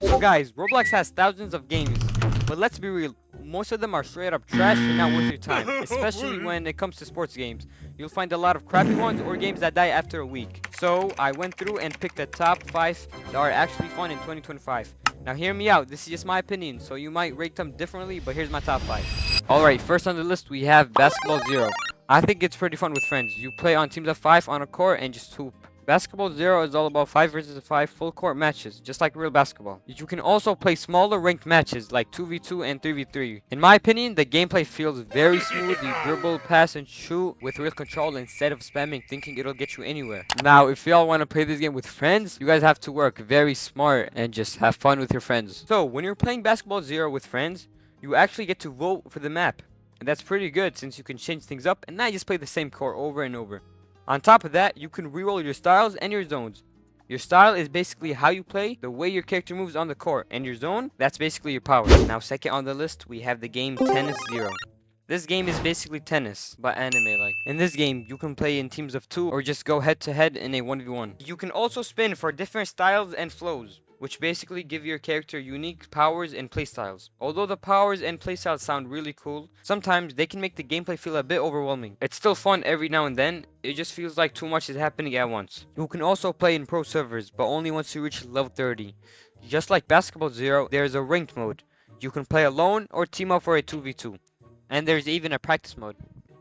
So guys, Roblox has thousands of games, but let's be real, most of them are straight up trash and not worth your time, especially when it comes to sports games. You'll find a lot of crappy ones or games that die after a week. So I went through and picked the top 5 that are actually fun in 2025. Now hear me out, this is just my opinion, so you might rate them differently, but here's my top 5. Alright, first on the list we have Basketball Zero. I think it's pretty fun with friends. You play on teams of 5 on a court and just hoop. Basketball Zero is all about 5 versus 5 full court matches, just like real basketball. You can also play smaller ranked matches like 2v2 and 3v3. In my opinion, the gameplay feels very smooth. You dribble, pass, and shoot with real control instead of spamming thinking it'll get you anywhere. Now, if y'all want to play this game with friends, you guys have to work very smart and just have fun with your friends. So, when you're playing Basketball Zero with friends, you actually get to vote for the map. And that's pretty good since you can change things up and not just play the same court over and over. On top of that, you can reroll your styles and your zones. Your style is basically how you play, the way your character moves on the court, and your zone, that's basically your power. Now second on the list, we have the game Tennis Zero. This game is basically tennis, but anime like. In this game, you can play in teams of 2 or just go head to head in a 1v1. You can also spin for different styles and flows, which basically give your character unique powers and playstyles. Although the powers and playstyles sound really cool, sometimes they can make the gameplay feel a bit overwhelming. It's still fun every now and then, it just feels like too much is happening at once. You can also play in pro servers, but only once you reach level 30. Just like Basketball Zero, there is a ranked mode. You can play alone or team up for a 2v2. And there's even a practice mode.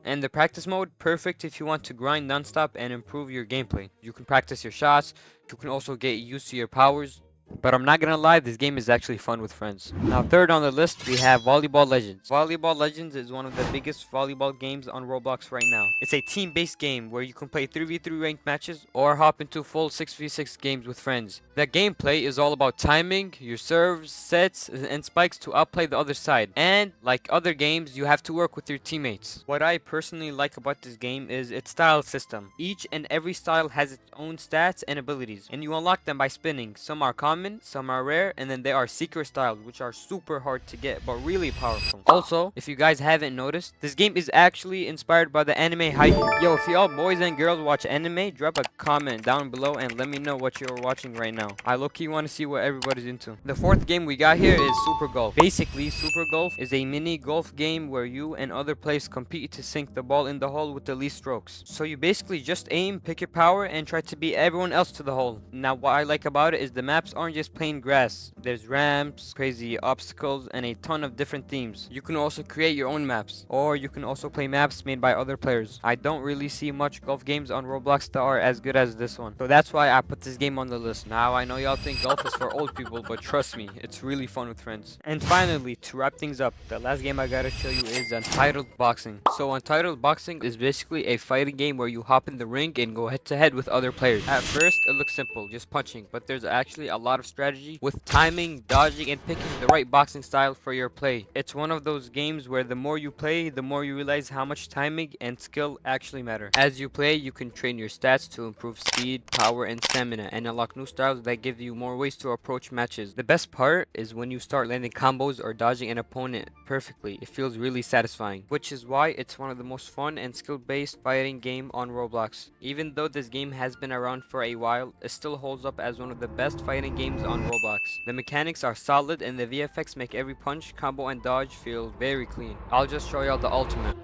And the practice mode, perfect if you want to grind non-stop and improve your gameplay. You can practice your shots, you can also get used to your powers. But I'm not gonna lie, this game is actually fun with friends. Now third on the list, we have Volleyball Legends. Volleyball Legends is one of the biggest volleyball games on Roblox right now. It's a team-based game where you can play 3v3 ranked matches or hop into full 6v6 games with friends. The gameplay is all about timing, your serves, sets, and spikes to outplay the other side. And like other games, you have to work with your teammates. What I personally like about this game is its style system. Each and every style has its own stats and abilities, and you unlock them by spinning. Some are common, some are rare, and then there are secret styles which are super hard to get but really powerful. Also, if you guys haven't noticed, this game is actually inspired by the anime Haikyuu. Yo, if y'all boys and girls watch anime, drop a comment down below and let me know what you're watching right now. I low-key want to see what everybody's into. The fourth game we got here is Super Golf. Basically, Super Golf is a mini golf game where you and other players compete to sink the ball in the hole with the least strokes. So you basically just aim, pick your power, and try to beat everyone else to the hole. Now what I like about it is the maps aren't just plain grass. There's ramps, crazy obstacles, and a ton of different themes. You can also create your own maps, or you can also play maps made by other players. I don't really see much golf games on Roblox that are as good as this one, so that's why I put this game on the list. Now I know y'all think golf is for old people, but trust me, it's really fun with friends. And finally, to wrap things up, the last game I gotta show you is Untitled Boxing. So Untitled Boxing is basically a fighting game where you hop in the ring and go head to head with other players. At first, it looks simple, just punching, but there's actually a lot of strategy with timing, dodging, and picking the right boxing style for your play. It's one of those games where the more you play, the more you realize how much timing and skill actually matter. As you play, you can train your stats to improve speed, power, and stamina, and unlock new styles that give you more ways to approach matches. The best part is when you start landing combos or dodging an opponent perfectly. It feels really satisfying, which is why it's one of the most fun and skill-based fighting game on Roblox. Even though this game has been around for a while, it still holds up as one of the best fighting games on Roblox. The mechanics are solid and the VFX make every punch, combo, and dodge feel very clean. I'll just show y'all the ultimate.